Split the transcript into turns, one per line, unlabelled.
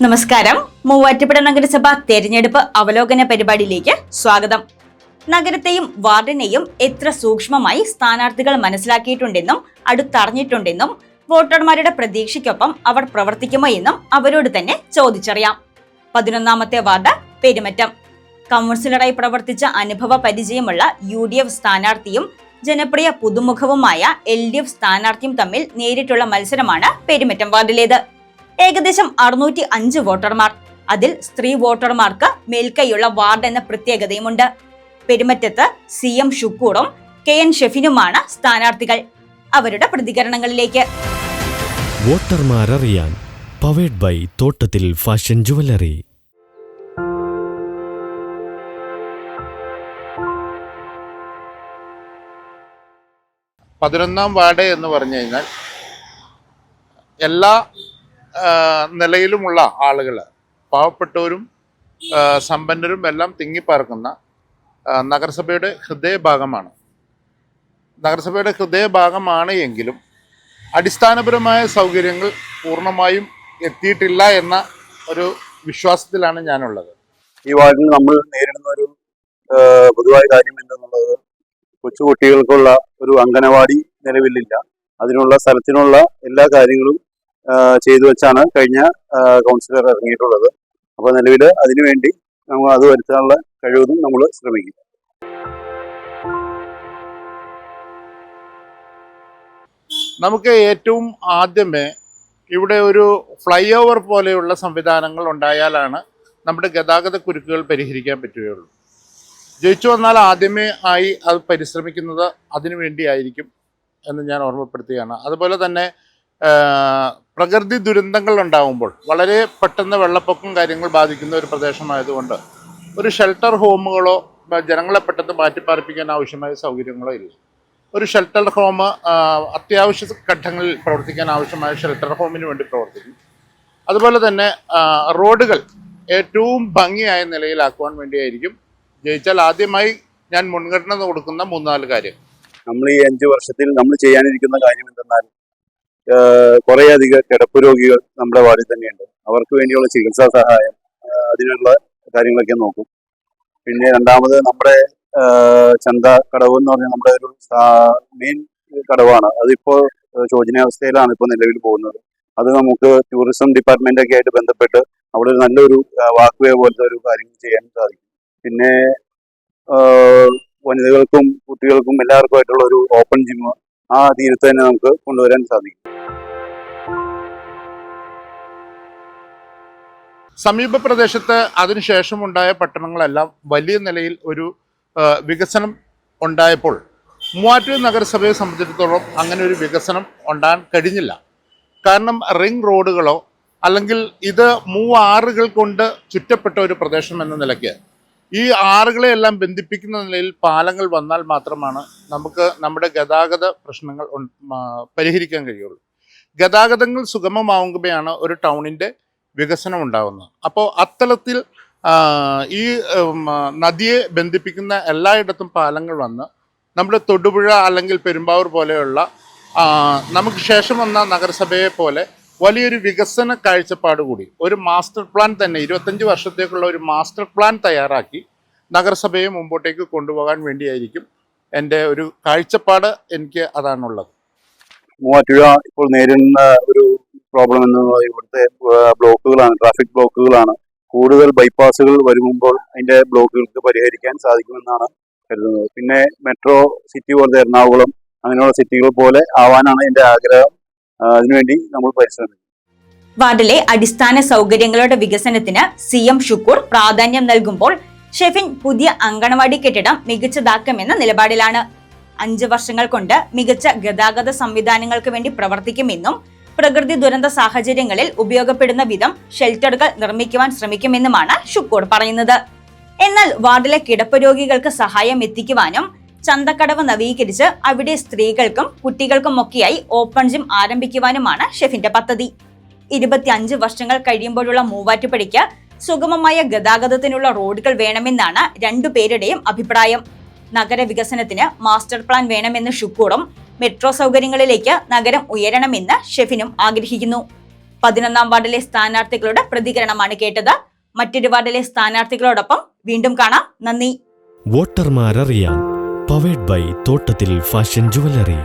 നമസ്കാരം. മൂവാറ്റുപുഴ നഗരസഭ തെരഞ്ഞെടുപ്പ് അവലോകന പരിപാടിയിലേക്ക് സ്വാഗതം. നഗരത്തെയും വാർഡിനെയും എത്ര സൂക്ഷ്മമായി സ്ഥാനാർത്ഥികൾ മനസ്സിലാക്കിയിട്ടുണ്ടെന്നും അടുത്തറിഞ്ഞിട്ടുണ്ടെന്നും വോട്ടർമാരുടെ പ്രതീക്ഷയ്ക്കൊപ്പം അവർ പ്രവർത്തിക്കുമോ എന്നും അവരോട് തന്നെ ചോദിച്ചറിയാം. 11ാമത്തെ വാർഡ് പെരുമറ്റം. കൗൺസിലറായി പ്രവർത്തിച്ച അനുഭവ പരിചയമുള്ള UDF സ്ഥാനാർത്ഥിയും ജനപ്രിയ പുതുമുഖവുമായ LDF സ്ഥാനാർത്ഥിയും തമ്മിൽ നേരിട്ടുള്ള മത്സരമാണ് പെരുമറ്റം വാർഡിലേത്. ഏകദേശം 605 വോട്ടർമാർ. അതിൽ സ്ത്രീ വോട്ടർമാർക്ക് മേൽക്കൈയുള്ള വാർഡ് എന്ന പ്രത്യേകതയുമുണ്ട്. പെരുമറ്റത്ത് CM ഷുക്കൂറും KN ഷെഫിനുമാണ് സ്ഥാനാർത്ഥികൾ. അവരുടെ പ്രതികരണങ്ങളിലേക്ക്.
വോട്ടർമാരറിയാൻ പവേഡ് ബൈ തോട്ടത്തിൽ ഫാഷൻ ജുവലറി.
പതിനൊന്നാം വാർഡ് എന്ന് പറഞ്ഞു കഴിഞ്ഞാൽ എല്ലാ നിലയിലുമുള്ള ആളുകൾ, പാവപ്പെട്ടവരും സമ്പന്നരും എല്ലാം തിങ്ങിപ്പാർക്കുന്ന നഗരസഭയുടെ ഹൃദയഭാഗമാണ്. നഗരസഭയുടെ ഹൃദയഭാഗമാണ് എങ്കിലും അടിസ്ഥാനപരമായ സൗകര്യങ്ങൾ പൂർണ്ണമായും എത്തിയിട്ടില്ല എന്ന ഒരു വിശ്വാസത്തിലാണ് ഞാനുള്ളത്.
ഈ വാർഡിൽ നമ്മൾ നേരിടുന്ന ഒരു പൊതുവായ കാര്യം എന്തെന്നുള്ളത്, കൊച്ചുകുട്ടികൾക്കുള്ള ഒരു അംഗനവാടി നിലവിലില്ല. അതിനുള്ള സ്ഥലത്തിനുള്ള എല്ലാ കാര്യങ്ങളും ചെയ്തു വെച്ചാണ് കഴിഞ്ഞ കൗൺസിലർ ഇറങ്ങിയിട്ടുള്ളത്. അപ്പോൾ നിലവിൽ അതിനുവേണ്ടി നമ്മൾ അത് വരുത്താനുള്ള കഴിവതും നമ്മൾ ശ്രമിക്കും.
നമുക്ക് ഏറ്റവും ആദ്യമേ ഇവിടെ ഒരു ഫ്ലൈ ഓവർ പോലെയുള്ള സംവിധാനങ്ങൾ ഉണ്ടായാലാണ് നമ്മുടെ ഗതാഗത കുരുക്കുകൾ പരിഹരിക്കാൻ പറ്റുകയുള്ളൂ. ജയിച്ചു വന്നാൽ ആദ്യമേ ആയി അത് പരിശ്രമിക്കുന്നത് അതിനു വേണ്ടിയായിരിക്കും എന്ന് ഞാൻ ഓർമ്മപ്പെടുത്തുകയാണ്. അതുപോലെ തന്നെ പ്രകൃതി ദുരന്തങ്ങൾ ഉണ്ടാകുമ്പോൾ വളരെ പെട്ടെന്ന് വെള്ളപ്പൊക്കം കാര്യങ്ങൾ ബാധിക്കുന്ന ഒരു പ്രദേശമായതുകൊണ്ട് ഒരു ഷെൽട്ടർ ഹോമുകളോ ജനങ്ങളെ പെട്ടെന്ന് മാറ്റിപ്പാർപ്പിക്കാൻ ആവശ്യമായ സൗകര്യങ്ങളോ ഇല്ല. ഒരു ഷെൽട്ടർ ഹോം അത്യാവശ്യ ഘട്ടങ്ങളിൽ പ്രവർത്തിക്കാൻ ആവശ്യമായ ഷെൽട്ടർ ഹോമിന് വേണ്ടി പ്രവർത്തിക്കും. അതുപോലെ തന്നെ റോഡുകൾ ഏറ്റവും ഭംഗിയായ നിലയിലാക്കുവാൻ വേണ്ടിയായിരിക്കും ജയിച്ചാൽ ആദ്യമായി ഞാൻ മുൻഗണന കൊടുക്കുന്ന 3-4 കാര്യം.
നമ്മൾ ഈ 5 വർഷത്തിൽ നമ്മൾ ചെയ്യാനിരിക്കുന്ന കാര്യം എന്തെന്നാൽ, കുറേയധികം കിടപ്പ് രോഗികൾ നമ്മുടെ വാർഡിൽ തന്നെയുണ്ട്. അവർക്ക് വേണ്ടിയുള്ള ചികിത്സാ സഹായം, അതിനുള്ള കാര്യങ്ങളൊക്കെ നോക്കും. പിന്നെ രണ്ടാമത് നമ്മുടെ ചന്ത കടവ് എന്ന് പറഞ്ഞാൽ നമ്മുടെ ഒരു മെയിൻ കടവാണ്. അതിപ്പോൾ ശോചനീയാവസ്ഥയിലാണ് ഇപ്പോൾ നിലവിൽ പോകുന്നത്. അത് നമുക്ക് ടൂറിസം ഡിപ്പാർട്ട്മെന്റ് ഒക്കെ ആയിട്ട് ബന്ധപ്പെട്ട് അവിടെ നല്ലൊരു വാക്ക് വേ പോലത്തെ ഒരു കാര്യം ചെയ്യാൻ സാധിക്കും. പിന്നെ വനിതകൾക്കും കുട്ടികൾക്കും എല്ലാവർക്കുമായിട്ടുള്ള ഒരു ഓപ്പൺ ജിം ആ തീരത്ത് തന്നെ നമുക്ക് കൊണ്ടുവരാൻ സാധിക്കും.
സമീപ പ്രദേശത്ത് അതിനുശേഷമുണ്ടായ പട്ടണങ്ങളെല്ലാം വലിയ നിലയിൽ ഒരു വികസനം ഉണ്ടായപ്പോൾ മൂവാറ്റുപുഴ നഗരസഭയെ സംബന്ധിച്ചിടത്തോളം അങ്ങനെ ഒരു വികസനം ഉണ്ടാകാൻ കഴിഞ്ഞില്ല. കാരണം റിംഗ് റോഡുകളോ അല്ലെങ്കിൽ ഇത് 3 ആറുകൾ കൊണ്ട് ചുറ്റപ്പെട്ട ഒരു പ്രദേശം എന്ന നിലയ്ക്ക് ഈ ആറുകളെയെല്ലാം ബന്ധിപ്പിക്കുന്ന നിലയിൽ പാലങ്ങൾ വന്നാൽ മാത്രമാണ് നമുക്ക് നമ്മുടെ ഗതാഗത പ്രശ്നങ്ങൾ പരിഹരിക്കാൻ കഴിയുള്ളൂ. ഗതാഗതങ്ങൾ സുഗമമാവുകയാണ് ഒരു ടൗണിൻ്റെ വികസനം ഉണ്ടാകുന്നത്. അപ്പോൾ അത്തരത്തിൽ ഈ നദിയെ ബന്ധിപ്പിക്കുന്ന എല്ലായിടത്തും പാലങ്ങൾ വന്ന് നമ്മുടെ തൊടുപുഴ അല്ലെങ്കിൽ പെരുമ്പാവൂർ പോലെയുള്ള നമുക്ക് ശേഷം വന്ന നഗരസഭയെ പോലെ വലിയൊരു വികസന കാഴ്ചപ്പാട് കൂടി ഒരു മാസ്റ്റർ പ്ലാൻ തന്നെ 25 വർഷത്തേക്കുള്ള ഒരു മാസ്റ്റർ പ്ലാൻ തയ്യാറാക്കി നഗരസഭയെ മുമ്പോട്ടേക്ക് കൊണ്ടുപോകാൻ വേണ്ടിയായിരിക്കും എൻ്റെ ഒരു കാഴ്ചപ്പാട്. എനിക്ക് അതാണുള്ളത്.
മൂവാറ്റുപുഴ ഇപ്പോൾ നേരിടുന്ന ഒരു പ്രോബ്ലം എന്ന് പറയുന്നത് ഇവിടുത്തെ ബ്ലോക്കുകളാണ്, ട്രാഫിക് ബ്ലോക്കുകളാണ്. കൂടുതൽ ബൈപ്പാസുകൾ വരുമ്പോൾ അതിൻ്റെ ബ്ലോക്കുകൾക്ക് പരിഹരിക്കാൻ സാധിക്കുമെന്നാണ് കരുതുന്നത്. പിന്നെ മെട്രോ സിറ്റി പോലത്തെ എറണാകുളം അങ്ങനെയുള്ള സിറ്റികൾ പോലെ ആവാനാണ് എൻ്റെ ആഗ്രഹം. അതിനുവേണ്ടി നമ്മൾ പരിശ്രമിക്കും.
വാർഡിലെ അടിസ്ഥാന സൗകര്യങ്ങളുടെ വികസനത്തിന് CM ഷുക്കൂർ പ്രാധാന്യം നൽകുമ്പോൾ ഷെഫിൻ പുതിയ അങ്കണവാടി കെട്ടിടം മികച്ചതാക്കുമെന്ന നിലപാടിലാണ്. 5 വർഷങ്ങൾ കൊണ്ട് മികച്ച ഗതാഗത സംവിധാനങ്ങൾക്ക് വേണ്ടി പ്രവർത്തിക്കുമെന്നും പ്രകൃതി ദുരന്ത സാഹചര്യങ്ങളിൽ ഉപയോഗപ്പെടുന്ന വിധം ഷെൽട്ടറുകൾ നിർമ്മിക്കുവാൻ ശ്രമിക്കുമെന്നുമാണ് ഷുക്കൂർ പറയുന്നത്. എന്നാൽ വാർഡിലെ കിടപ്പ് രോഗികൾക്ക് സഹായം എത്തിക്കുവാനും ചന്തക്കടവ് നവീകരിച്ച് അവിടെ സ്ത്രീകൾക്കും കുട്ടികൾക്കും ഒക്കെയായി ഓപ്പൺ ജിം ആരംഭിക്കുവാനുമാണ് ഷെഫിന്റെ പദ്ധതി. 25 വർഷങ്ങൾ കഴിയുമ്പോഴുള്ള മൂവാറ്റുപുഴയ്ക്ക് സുഗമമായ ഗതാഗതത്തിനുള്ള റോഡുകൾ വേണമെന്നാണ് 2 പേരുടെയും അഭിപ്രായം. നഗരവികസനത്തിന് മാസ്റ്റർ പ്ലാൻ വേണമെന്ന് ഷുക്കൂറും മെട്രോ സൗകര്യങ്ങളിലേക്ക് നഗരം ഉയരണമെന്ന് ഷെഫിനും ആഗ്രഹിക്കുന്നു. 11ാം വാർഡിലെ സ്ഥാനാർത്ഥികളുടെ പ്രതികരണമാണ് കേട്ടത്. മറ്റൊരു വാർഡിലെ സ്ഥാനാർത്ഥികളോടൊപ്പം വീണ്ടും കാണാം. നന്ദി.
വോട്ടർമാരറിയാൻ പവേഡ് ബൈ തോട്ടത്തിൽ ഫാഷൻ ജുവല്ലറി.